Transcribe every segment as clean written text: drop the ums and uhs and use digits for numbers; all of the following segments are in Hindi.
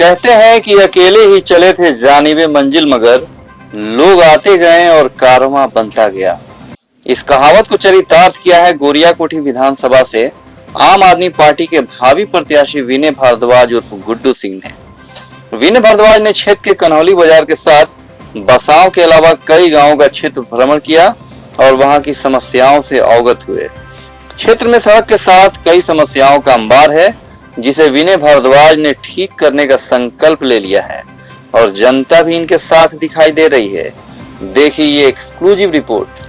कहते हैं कि अकेले ही चले थे जानिबे मंजिल, मगर लोग आते गए और कारवां बनता गया। इस कहावत को चरितार्थ किया है गोरियाकोठी विधानसभा से आम आदमी पार्टी के भावी प्रत्याशी विनय भारद्वाज उर्फ गुड्डू सिंह ने। विनय भारद्वाज ने क्षेत्र के कन्हौली बाजार के साथ बसाव के अलावा कई गांवों का क्षेत्र भ्रमण किया और वहां की समस्याओं से अवगत हुए। क्षेत्र में सड़क के साथ कई समस्याओं का अंबार है, जिसे विनय भारद्वाज ने ठीक करने का संकल्प ले लिया है और जनता भी इनके साथ दिखाई दे रही है। देखिए ये एक्सक्लूसिव रिपोर्ट।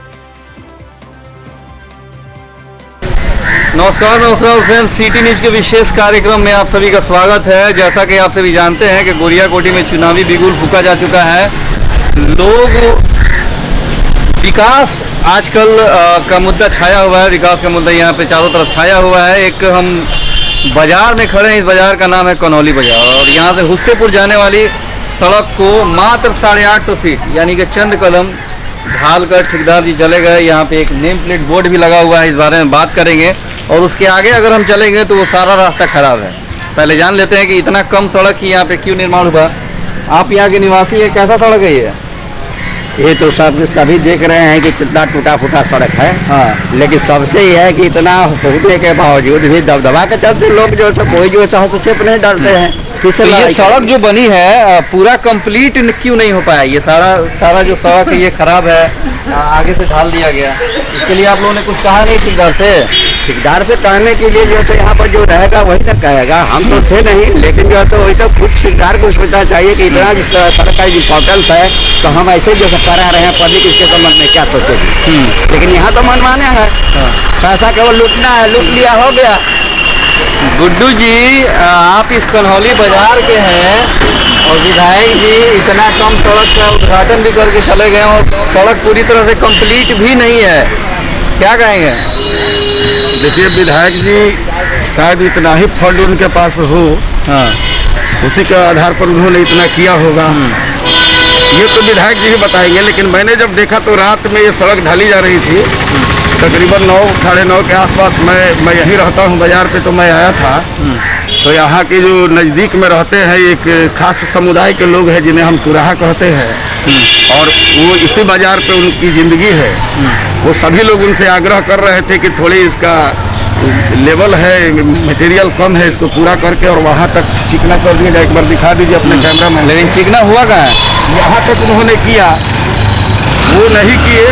नमस्कार फ्रेंड्स, सिटी न्यूज के विशेष कार्यक्रम में आप सभी का स्वागत है। जैसा कि आप सभी जानते हैं कि गोरियाकोठी में चुनावी बिगुल फूका जा चुका है। लोग विकास आजकल का मुद्दा छाया हुआ है, विकास का मुद्दा यहाँ पे चारों तरफ छाया हुआ है। एक हम बाजार में खड़े हैं, इस बाजार का नाम है कन्हौली बाजार और यहाँ से हुस्सेपुर जाने वाली सड़क को मात्र 850 फीट यानी कि चंद कदम ढाल कर ठेकेदार जी चले गए। यहाँ पे एक नेम प्लेट बोर्ड भी लगा हुआ है, इस बारे में बात करेंगे। और उसके आगे अगर हम चलेंगे तो वो सारा रास्ता खराब है। पहले जान लेते हैं कि इतना कम सड़क की यहाँ पे क्यों निर्माण हुआ। आप यहाँ के निवासी है, कैसा सड़क है ये तो सब सभी देख रहे हैं कि कितना टूटा फूटा सड़क है। हाँ, लेकिन सबसे यह है कि इतना होने के बावजूद भी दबदबा के चलते लोग जो है कोई जो हस्तक्षेप नहीं डालते हैं। तो ये सड़क जो बनी है पूरा कंप्लीट क्यों नहीं हो पाया? ये सारा जो सड़क है ये खराब है, आगे से ढाल दिया गया। इसके लिए आप लोगों ने कुछ कहा नहीं ठेकेदार से कहने के लिए जो है यहाँ पर जो रहेगा वही तक कहेगा। हम तो थे नहीं, लेकिन जो है तो वही तो कुछ ठेकेदार को सोचना चाहिए कि इतना सड़क का इम्पोर्टेंस है तो हम ऐसे जो है करा रहे हैं, पब्लिक इसके संबंध में क्या सोचेगी। लेकिन यहाँ तो मनमाने है, पैसा केवल लूटना है, लूट लिया हो गया। गुड्डू जी, आप इस कन्हौली बाजार के हैं और विधायक जी इतना कम सड़क का उद्घाटन भी करके चले गए और सड़क पूरी तरह से कंप्लीट भी नहीं है, क्या कहेंगे? देखिए, विधायक जी शायद इतना ही फंड उनके पास हो, हाँ, उसी के आधार पर उन्होंने इतना किया होगा। ये तो विधायक जी ही बताएंगे। लेकिन मैंने जब देखा तो रात में ये सड़क ढाली जा रही थी, तकरीबन 9 साढ़े 9 के आसपास। मैं यहीं रहता हूँ बाजार पे, तो मैं आया था। तो यहाँ के जो नज़दीक में रहते हैं एक खास समुदाय के लोग हैं जिन्हें हम चुराहा कहते हैं, और वो इसी बाजार पे उनकी ज़िंदगी है। वो सभी लोग उनसे आग्रह कर रहे थे कि थोड़ी इसका लेवल है, मटेरियल कम है, इसको पूरा करके और वहाँ तक चिकना कर दिया। एक बार दिखा दीजिए अपने कैमरा में। लेकिन चिकना हुआ कहाँ है? यहाँ तक उन्होंने किया, वो नहीं किए।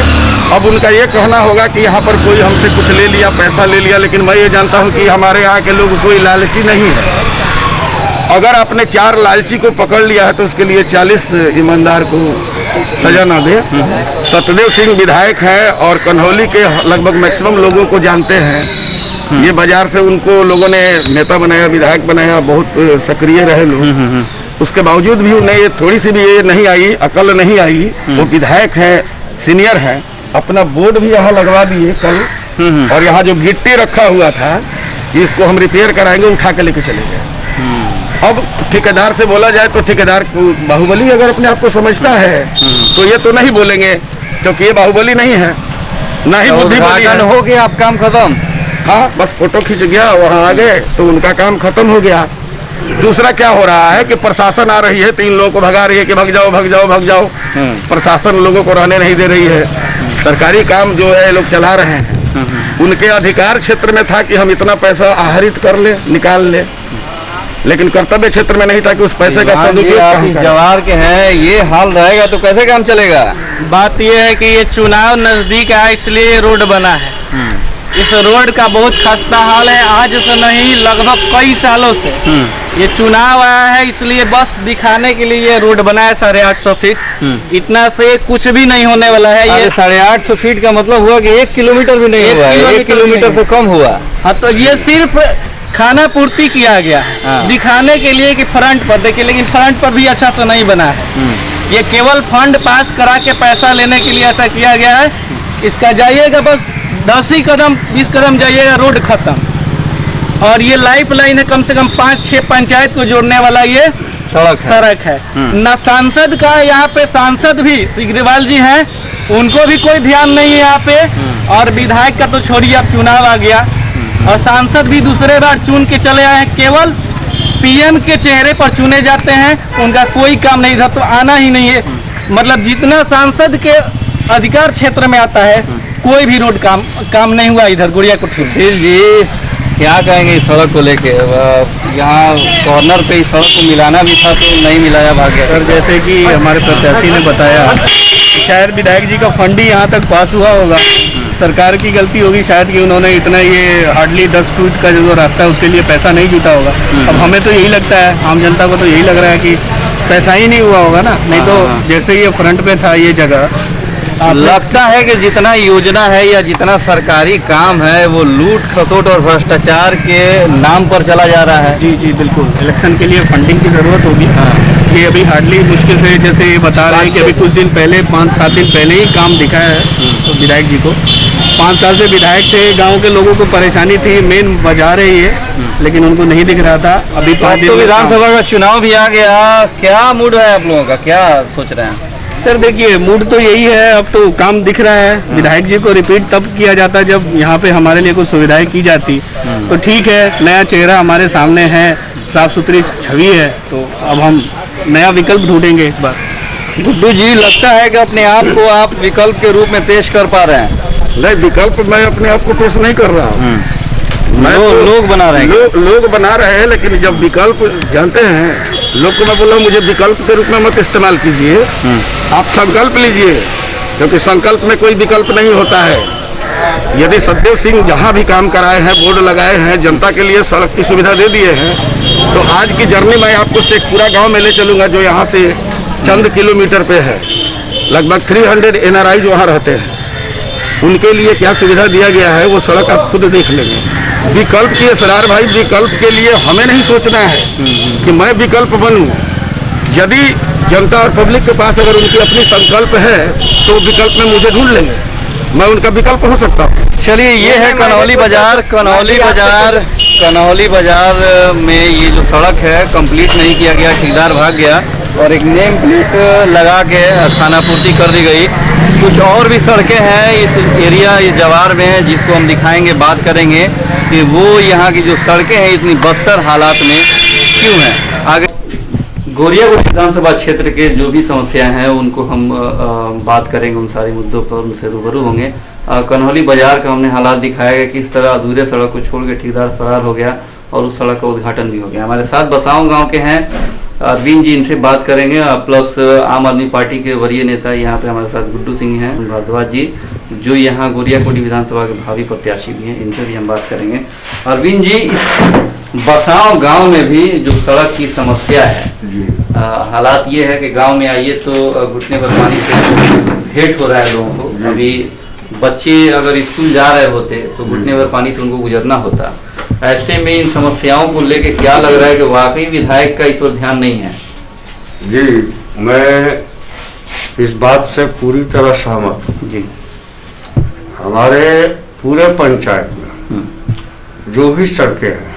अब उनका ये कहना होगा कि यहाँ पर कोई हमसे कुछ ले लिया, पैसा ले लिया। लेकिन मैं ये जानता हूँ कि हमारे यहाँ के लोग कोई लालची नहीं है। अगर आपने 4 लालची को पकड़ लिया है तो उसके लिए 40 ईमानदार को सजा न दे। सतदेव सिंह विधायक है और कन्हौली के लगभग मैक्सिमम लोगों को जानते हैं। ये बाजार से उनको लोगों ने नेता बनाया, विधायक बनाया, बहुत सक्रिय रहे लोग। उसके बावजूद भी उन्हें थोड़ी सी भी ये नहीं आई, अकल नहीं आई। वो विधायक है, सीनियर है, अपना बोर्ड भी यहाँ लगवा दिए कल। और यहाँ जो गिट्टी रखा हुआ था इसको हम रिपेयर कराएंगे, उठा के लेके चले गए। अब ठेकेदार से बोला जाए तो ठेकेदार को बाहुबली अगर अपने आप को समझता है तो ये तो नहीं बोलेंगे, क्योंकि ये बाहुबली नहीं है, ना ही बुद्धि हो गया। आप काम खत्म। हाँ, बस फोटो खींच गया, वहाँ आ गए तो उनका काम खत्म हो गया। दूसरा क्या हो रहा है कि प्रशासन आ रही है, 3 लोगों को भगा रही है कि भाग जाओ भाग जाओ भाग जाओ। प्रशासन लोगों को रहने नहीं दे रही है। सरकारी काम जो है लोग चला रहे हैं। उनके अधिकार क्षेत्र में था कि हम इतना पैसा आहरित कर ले, निकाल ले, लेकिन कर्तव्य क्षेत्र में नहीं था कि उस पैसे का सदुपयोग। जवार के हैं, ये हाल रहेगा तो कैसे काम चलेगा? बात यह है कि ये चुनाव नजदीक है, इसलिए रोड बना है। इस रोड का बहुत खस्ता हाल है, आज से नहीं लगभग कई सालों से। ये चुनाव आया है इसलिए बस दिखाने के लिए ये रोड बना है 850 फीट। इतना से कुछ भी नहीं होने वाला है। ये 850 फीट का मतलब हुआ कि 1 किलोमीटर भी नहीं हुआ, 1 किलोमीटर से कम हुआ। हाँ, तो ये सिर्फ खाना पूर्ति किया गया है, दिखाने के लिए कि फ्रंट पर देखिए, लेकिन फ्रंट पर भी अच्छा से नहीं बना है। ये केवल फंड पास करा के पैसा लेने के लिए ऐसा किया गया है। इसका जाइएगा बस 10 ही कदम 20 कदम जाइएगा, रोड खत्म। और ये लाइफ लाइन है, कम से कम 5-6 पंचायत को जोड़ने वाला ये सड़क है। न सांसद का, यहाँ पे सांसद भी सिग्रीवाल जी हैं, उनको भी कोई ध्यान नहीं है यहाँ पे। और विधायक का तो छोड़िए, अब चुनाव आ गया और सांसद भी दूसरे बार चुन के चले आए हैं। केवल पीएम के चेहरे पर चुने जाते हैं, उनका कोई काम नहीं, इधर तो आना ही नहीं है। मतलब जितना सांसद के अधिकार क्षेत्र में आता है, कोई भी रोड काम नहीं हुआ इधर गोरिया कोठी में। सुशील जी, क्या कहेंगे इस सड़क को लेके? यहाँ कॉर्नर पे इस सड़क को मिलाना भी था तो नहीं मिलाया, भाग गया। सर, जैसे कि हमारे प्रत्याशी ने बताया, शायद विधायक जी का फंड ही यहाँ तक पास हुआ होगा। सरकार की गलती होगी शायद कि उन्होंने इतना ये हार्डली 10 फीट का जो रास्ता है उसके लिए पैसा नहीं जुटा होगा। अब हमें तो यही लगता है, आम जनता को तो यही लग रहा है कि पैसा ही नहीं हुआ होगा ना, नहीं तो जैसे ये फ्रंट पे था ये जगह। लगता है कि जितना योजना है या जितना सरकारी काम है वो लूट खसोट और भ्रष्टाचार के नाम पर चला जा रहा है। जी जी बिल्कुल, इलेक्शन के लिए फंडिंग की ज़रूरत होगी। ये अभी हार्डली मुश्किल से, जैसे ये बता रहे हैं कि अभी कुछ दिन पहले 5-7 दिन पहले ही काम दिखा है तो विधायक जी को। 5 साल से विधायक थे, गांव के लोगों को परेशानी थी, मेन बाजार है ये, लेकिन उनको नहीं दिख रहा था। अभी 5 दिन तो विधानसभा का चुनाव भी आ गया, क्या मूड है आप लोगों का, क्या सोच रहे हैं? सर देखिए, मूड तो यही है, अब तो काम दिख रहा है। विधायक जी को रिपीट तब किया जाता जब यहाँ पे हमारे लिए कुछ सुविधाएं की जाती, तो ठीक है, नया चेहरा हमारे सामने है, साफ सुथरी छवि है, तो अब हम नया विकल्प ढूंढेंगे इस बार। गुड्डू जी, लगता है कि अपने आप को आप विकल्प के रूप में पेश कर पा रहे हैं? नहीं, विकल्प मैं अपने आप को पेश नहीं कर रहा हूँ, लोग बना रहे हैं। लोग बना रहे हैं, लेकिन जब विकल्प जानते हैं लोग को, मैं बोला मुझे विकल्प के रूप में मत इस्तेमाल कीजिए, आप संकल्प लीजिए, क्योंकि संकल्प में कोई विकल्प नहीं होता है। यदि सतदेव सिंह जहाँ भी काम कराए हैं, बोर्ड लगाए हैं, जनता के लिए सड़क की सुविधा दे दिए हैं, तो आज की जर्नी मैं आपको शेखपुरा गांव में ले चलूँगा, जो यहाँ से चंद किलोमीटर पे है। लगभग 300 NRI वहाँ रहते हैं, उनके लिए क्या सुविधा दिया गया है वो सड़क आप खुद देख लेंगे। विकल्प की असरार भाई, विकल्प के लिए हमें नहीं सोचना है कि मैं विकल्प बनूं। यदि जनता और पब्लिक के पास अगर उनकी अपनी संकल्प है तो विकल्प में मुझे ढूंढ लेंगे, मैं उनका विकल्प हो सकता हूँ। चलिए, ये है कन्हौली बाजार। कन्हौली बाजार में ये जो सड़क है कंप्लीट नहीं किया गया, ठेकेदार भाग गया और एक नेम प्लेट लगा के खानापूर्ति कर दी गई। कुछ और भी सड़कें हैं इस एरिया, इस जवार में, जिसको हम दिखाएंगे, बात करेंगे कि वो यहाँ की जो सड़कें हैं इतनी बदतर हालात में क्यों हैं। आगे गोरियाकोट विधानसभा क्षेत्र के जो भी समस्याएं हैं उनको हम बात करेंगे, उन सारे मुद्दों पर उनसे रूबरू होंगे। कन्हौली बाजार का हमने हालात दिखाया है, किस तरह अधूरे सड़क को छोड़ के ठेकेदार फरार हो गया और उस सड़क का उद्घाटन भी हो गया। हमारे साथ बसाऊं गांव के हैं अरविंद जी, इनसे बात करेंगे, प्लस आम आदमी पार्टी के वरीय नेता यहाँ पे हमारे साथ गुड्डू सिंह हैं, भारद्वाज जी जो यहाँ गोरियाकोटी विधानसभा के भावी प्रत्याशी भी हैं, इनसे भी हम बात करेंगे। अरविंद जी, इस बसाऊं गांव में भी जो सड़क की समस्या है, हालात ये है कि गांव में आइए तो घुटने पर पानी से भेंट हो रहा है लोगों को। अभी बच्चे अगर स्कूल जा रहे होते तो घुटने पर पानी से उनको गुजरना होता। ऐसे में इन समस्याओं को लेके क्या लग रहा है कि वाकई विधायक का इस पर ध्यान नहीं है? जी, मैं इस बात से पूरी तरह सहमत हूँ। जी, हमारे पूरे पंचायत में जो भी सड़कें हैं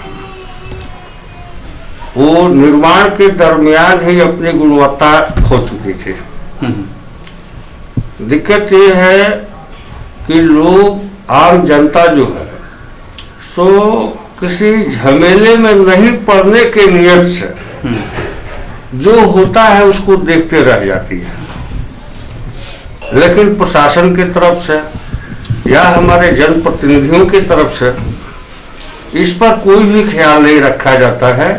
वो निर्माण के दरमियान ही अपनी गुणवत्ता खो चुकी थी। दिक्कत ये है कि लोग, आम जनता जो है सो किसी झमेले में नहीं पड़ने के नियत से जो होता है उसको देखते रह जाती है, लेकिन प्रशासन की तरफ से या हमारे जनप्रतिनिधियों की तरफ से इस पर कोई भी ख्याल नहीं रखा जाता है,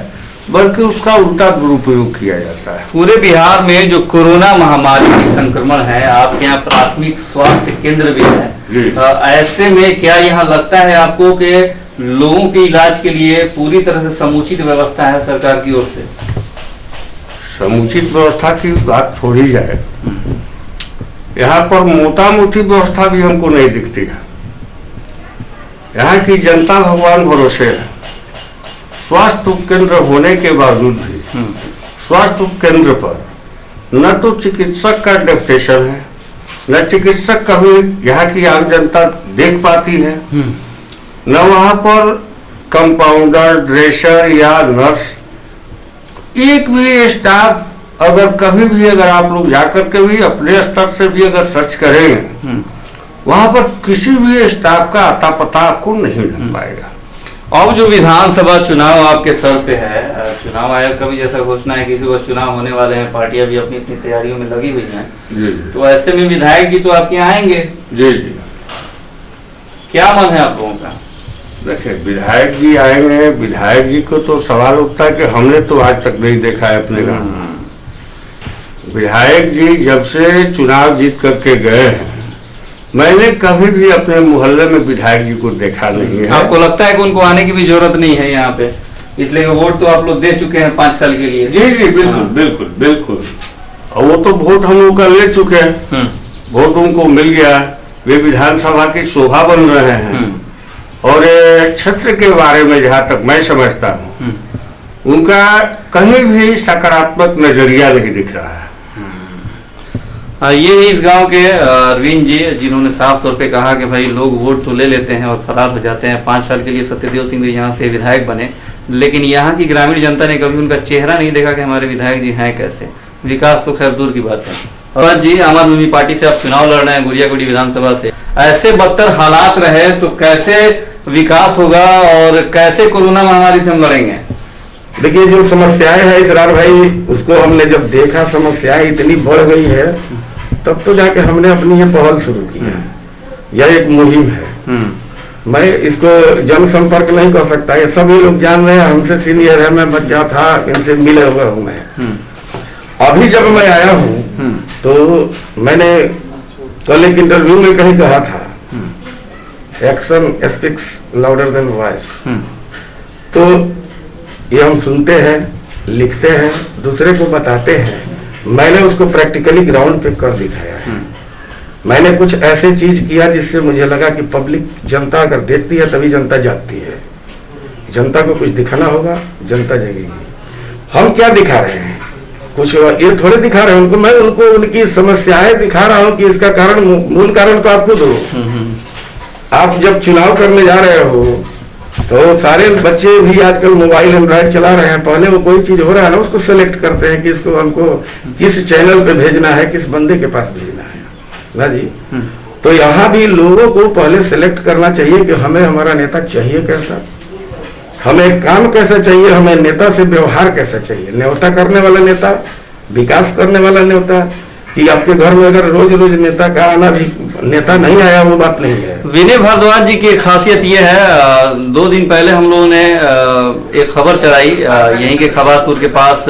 बल्कि उसका उल्टा दुरुपयोग किया जाता है। पूरे बिहार में जो कोरोना महामारी की संक्रमण है, आपके यहाँ प्राथमिक स्वास्थ्य केंद्र भी है, ऐसे में क्या यहाँ लगता है आपको कि लोगों के इलाज के लिए पूरी तरह से समुचित व्यवस्था है सरकार की ओर से? समुचित व्यवस्था की बात छोड़ी जाए, यहाँ पर मोटा मोटी व्यवस्था भी हमको नहीं दिखती है। यहाँ की जनता भगवान भरोसे है। स्वास्थ्य उपकेंद्र होने के बावजूद भी स्वास्थ्य उपकेंद्र पर न तो चिकित्सक का डेप्यूटेशन है, न चिकित्सक कभी यहाँ की आम जनता देख पाती है, न वहाँ पर कंपाउंडर, ड्रेसर या नर्स, एक भी स्टाफ अगर कभी भी, अगर आप लोग जाकर के भी अपने स्तर से भी अगर सर्च करेंगे, वहाँ पर किसी भी स्टाफ का अता पता आपको नहीं मिल पाएगा। अब जो विधानसभा चुनाव आपके सर पे है, चुनाव आयोग का भी जैसा घोषणा है कि इसी वर्ष चुनाव होने वाले हैं, पार्टियां भी अपनी अपनी तैयारियों में लगी हुई हैं, जी तो ऐसे में विधायक जी तो आपके यहाँ आएंगे, जी जी। क्या मन है आप लोगों का? देखिए विधायक जी आएंगे, विधायक जी को तो सवाल उठता है कि हमने तो आज तक नहीं देखा है अपने गांव में। विधायक जी जब से चुनाव जीत करके गए हैं, मैंने कभी भी अपने मोहल्ले में विधायक जी को देखा नहीं है। आपको लगता है कि उनको आने की भी जरूरत नहीं है यहाँ पे, इसलिए वोट तो आप लोग दे चुके हैं 5 साल के लिए? जी जी बिल्कुल हाँ। बिल्कुल बिल्कुल। और वो तो वोट हम लोग का ले चुके हैं, वोट उनको मिल गया, वे विधानसभा की शोभा बन रहे हैं। और क्षेत्र के बारे में जहाँ तक मैं समझता हूँ, उनका कहीं भी सकारात्मक नजरिया नहीं दिख रहा है। ये ही इस गांव के अरविंद जी, जिन्होंने साफ तौर पे कहा कि भाई लोग वोट तो ले लेते हैं और फरार हो जाते हैं। 5 साल के लिए सत्यदेव सिंह भी यहाँ से विधायक बने, लेकिन यहाँ की ग्रामीण जनता ने कभी उनका चेहरा नहीं देखा कि हमारे विधायक जी हैं कैसे। विकास तो खैर दूर की बात है। और जी, आम आदमी पार्टी से आप चुनाव लड़ रहे हैं गुरियाकोटी विधानसभा से, ऐसे बदतर हालात रहे तो कैसे विकास होगा और कैसे कोरोना महामारी से हम लड़ेंगे? देखिए जो समस्याएं है इसरार भाई, उसको हमने जब देखा समस्याएं इतनी बढ़ गई है, तब तो जाके हमने अपनी ये पहल शुरू की है। यह एक मुहिम है। मैं इसको जनसंपर्क नहीं कर सकता, ये सभी लोग जान रहे हैं, हमसे सीनियर है, मैं बच्चा था, इनसे मिले हुए हूँ मैं। अभी जब मैं आया हूँ तो मैंने कल एक इंटरव्यू में कहीं कहा था, action speaks louder than voice. तो ये हम सुनते हैं, लिखते हैं, दूसरे को बताते हैं। मैंने उसको प्रैक्टिकली ग्राउंड पे कर दिखाया है। मैंने कुछ ऐसे चीज किया जिससे मुझे लगा कि पब्लिक, जनता अगर देखती है तभी जनता जागती है। जनता को कुछ दिखाना होगा, जनता जगेगी। हम क्या दिखा रहे हैं? कुछ ये थोड़े दिखा रहे हैं उनको, मैं उनको उनकी समस्याएं दिखा रहा हूँ कि इसका कारण, मूल कारण तो आप खुद हो। आप जब चुनाव करने जा रहे हो तो सारे बच्चे भी आजकल मोबाइल एंड्रॉइड चला रहे हैं। पहले वो कोई चीज हो रहा है ना, उसको सेलेक्ट करते हैं कि इसको हमको किस चैनल पे भेजना है, किस बंदे के पास भेजना है ना जी। तो यहाँ भी लोगों को पहले सेलेक्ट करना चाहिए कि हमें हमारा नेता चाहिए कैसा, हमें काम कैसा चाहिए, हमें नेता से व्यवहार कैसा चाहिए। न्योता करने वाला नेता, विकास करने वाला नेता, कि आपके घर में अगर रोज रोज नेता का आना भी, नेता नहीं आया वो बात नहीं है। विनय भारद्वाज जी की खासियत ये है, 2 दिन पहले हम लोगों ने एक खबर चलाई, यहीं के खबारपुर के पास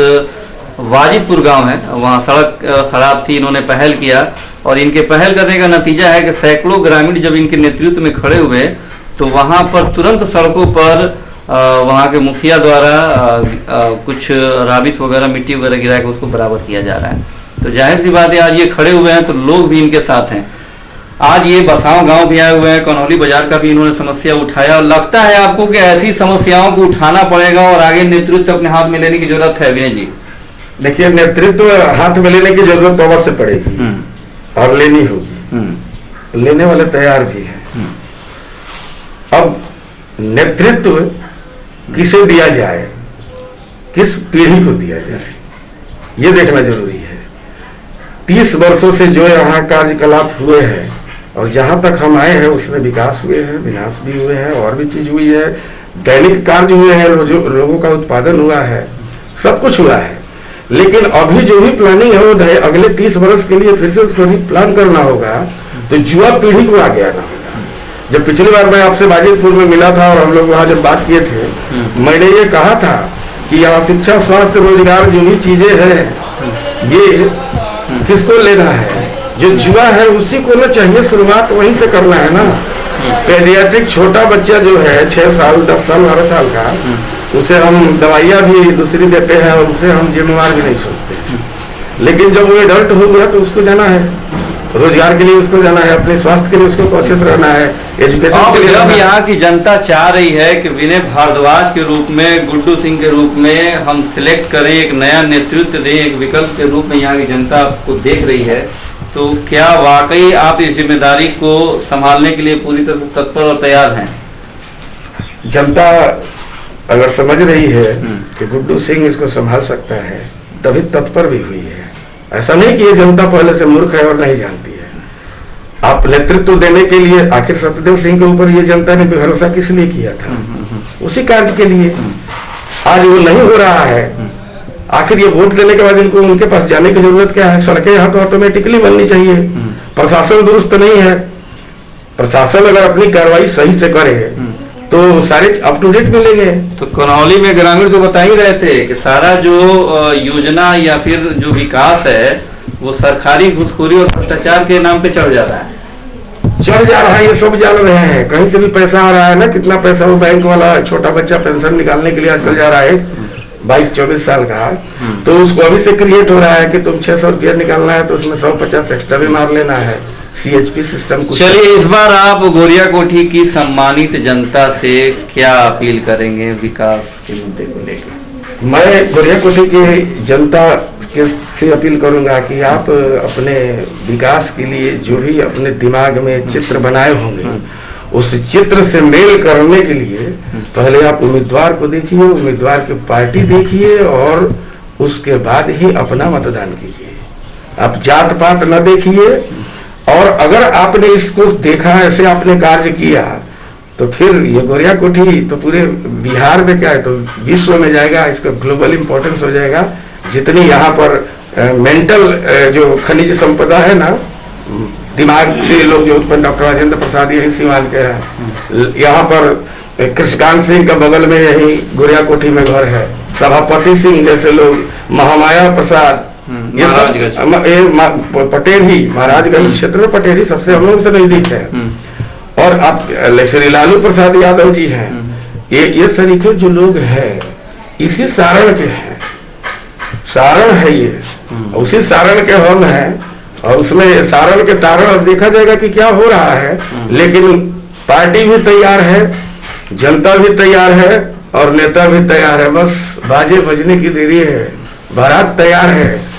वाजिदपुर गांव है, वहां सड़क खराब थी, इन्होंने पहल किया और इनके पहल करने का नतीजा है कि सैकड़ों ग्रामीण जब इनके नेतृत्व में खड़े हुए तो वहां पर तुरंत सड़कों पर वहां के मुखिया द्वारा कुछ राबिस वगैरह, मिट्टी वगैरह गिरा के उसको बराबर किया जा रहा है। तो जाहिर सी बात है, आज ये खड़े हुए हैं तो लोग भी इनके साथ हैं। आज ये बसाव गांव भी आए हुए हैं, कनौली बाजार का भी इन्होंने समस्या उठाया। और लगता है आपको कि ऐसी समस्याओं को उठाना पड़ेगा और आगे नेतृत्व अपने हाथ में लेने की जरूरत है विनय जी? देखिए, नेतृत्व हाथ में लेने की जरूरत अवश्य पड़ेगी और लेनी होगी, लेने वाले तैयार भी हैं। अब नेतृत्व किसे दिया जाए, किस पीढ़ी को दिया जाए, ये देखना जरूरी है। 30 वर्षों से जो यहाँ कार्यकलाप हुए हैं और जहां तक हम आए हैं उसमें विकास हुए हैं, विनाश भी हुए हैं, और भी चीज हुई है, दैनिक कार्य हुए हैं, लोगों का उत्पादन हुआ है, सब कुछ हुआ है। लेकिन अभी जो भी प्लानिंग है वो अगले 30 वर्ष के लिए फिर से उसको प्लान करना होगा, तो युवा पीढ़ी को आगे आना होगा। जब पिछली बार मैं आपसे वाजिदपुर में मिला था और हम लोग वहां जब बात किए थे, मैंने ये कहा था कि यहाँ शिक्षा, स्वास्थ्य, रोजगार जो भी चीजें हैं ये किसको लेना है? जो युवा है उसी को ना चाहिए, शुरुआत वहीं से करना है ना। पेडियाट्रिक छोटा बच्चा जो है 6 साल, 10 साल, 12 साल का, उसे हम दवाइयाँ भी दूसरी देते हैं और उसे हम जिम्मेवार भी नहीं सोचते। लेकिन जब वो एडल्ट हो गया तो उसको जाना है, रोजगार के लिए उसको जाना है, अपने स्वास्थ्य के लिए उसको कोशिश रहना है, एजुकेशन के लिए। जब यहाँ की जनता चाह रही है कि विनय भारद्वाज के रूप में, गुड्डू सिंह के रूप में हम सिलेक्ट करें, एक नया नेतृत्व दें, एक विकल्प के रूप में यहाँ की जनता आपको देख रही है, तो क्या वाकई आप इस जिम्मेदारी को संभालने के लिए पूरी तरह से तत्पर और तैयार हैं? जनता अगर समझ रही है कि गुड्डू सिंह इसको संभाल सकता है, तभी तत्पर भी हुई है। ऐसा नहीं कि ये जनता पहले से मूर्ख है और नहीं जानती है। आप नेतृत्व देने के लिए, आखिर सत्यदेव सिंह के ऊपर ये जनता ने भरोसा किस लिए किया था? उसी कार्य के लिए। आज वो नहीं हो रहा है, आखिर ये वोट देने के बाद इनको उनके पास जाने की जरूरत क्या है? सड़कें यहाँ तो ऑटोमेटिकली बननी चाहिए। प्रशासन दुरुस्त नहीं है, प्रशासन अगर अपनी कार्रवाई सही से करे तो सारे अप टू डेट मिलेंगे। तो करौली में ग्रामीण तो बता ही रहे थे कि सारा जो योजना या फिर जो विकास है वो सरकारी घुसखोरी और भ्रष्टाचार के नाम पे चढ़ जा रहा है। चढ़ जा रहा है, ये सब जान रहे हैं। कहीं से भी पैसा आ रहा है ना, कितना पैसा वो बैंक वाला छोटा बच्चा पेंशन निकालने के लिए आजकल जा रहा है 22-24 साल का, तो उसको अभी से क्रिएट हो रहा है कि तुम 600 रुपया निकालना है तो उसमें 150 एक्स्ट्रा भी मार लेना है। CHP system. चलिए, इस बार आप गोरिया कोठी की सम्मानित जनता से क्या अपील करेंगे विकास के मुद्दे को लेकर? मैं गोरिया कोठी की जनता से अपील करूंगा कि आप अपने विकास के लिए जो भी अपने दिमाग में चित्र बनाए होंगे उस चित्र से मेल करने के लिए पहले आप उम्मीदवार को देखिए, उम्मीदवार की पार्टी देखिए और उसके बाद ही अपना मतदान कीजिए। आप जात पात न देखिए, और अगर आपने इसको देखा, ऐसे आपने कार्य किया, तो फिर ये गोरिया कोठी तो पूरे बिहार में क्या है तो विश्व में जाएगा, इसका ग्लोबल इंपॉर्टेंस हो जाएगा। जितनी यहाँ पर मेंटल जो खनिज संपदा है ना, दिमाग से लोग जो उत्पन्न, डॉक्टर राजेंद्र प्रसाद यही सीवान के हैं, यहाँ पर कृष्णकांत सिंह का बगल में यही गोरिया कोठी में घर है, सभापति सिंह जैसे लोग, महामाया प्रसाद, ये सब पटेल ही, महाराजगंज क्षेत्र में पटेल ही सबसे हम लोग से नजदीक है। और आप श्री लालू प्रसाद यादव जी हैं, ये सरीके जो लोग हैं इसी सारण के हैं, सारण है ये, उसी सारण के हम हैं, और उसमें सारण के तारण अब देखा जाएगा कि क्या हो रहा है। लेकिन पार्टी भी तैयार है, जनता भी तैयार है और नेता भी तैयार है, बस बाजे बजने की देरी है, बारात तैयार है।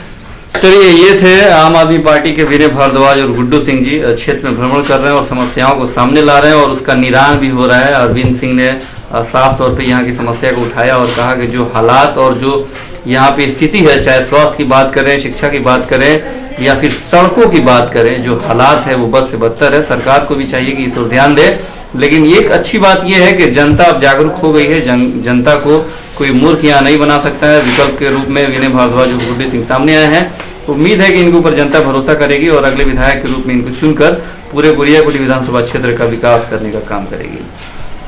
चलिए, ये थे आम आदमी पार्टी के विनय भारद्वाज और गुड्डू सिंह जी। क्षेत्र में भ्रमण कर रहे हैं और समस्याओं को सामने ला रहे हैं और उसका निदान भी हो रहा है। अरविंद सिंह ने साफ तौर पे यहाँ की समस्या को उठाया और कहा कि जो हालात और जो यहाँ पे स्थिति है, चाहे स्वास्थ्य की बात करें, शिक्षा की बात करें या फिर सड़कों की बात करें, जो हालात है वो बद से बदतर है। सरकार को भी चाहिए कि इस ओर ध्यान दे। लेकिन एक अच्छी बात यह है कि जनता अब जागरूक हो गई है, जनता को कोई मूर्ख यहाँ नहीं बना सकता है। विकल्प के रूप में विनय भारद्वाज और गुड्डू सिंह सामने आए हैं। उम्मीद है कि इनके ऊपर जनता भरोसा करेगी और अगले विधायक के रूप में इनको चुनकर पूरे गोरिया कोठी विधानसभा क्षेत्र का विकास करने का काम करेगी।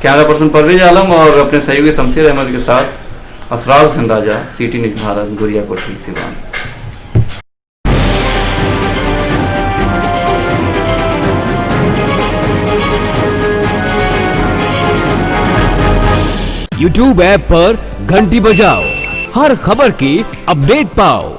कैमरा पर्सन परवेज आलम और अपने सहयोगी शमशेर अहमद के साथ असरार हुसैन राजा, सिटी न्यूज़ भारत, गोरिया कोठी, सिवान। YouTube ऐप पर घंटी बजाओ, हर खबर की अपडेट पाओ।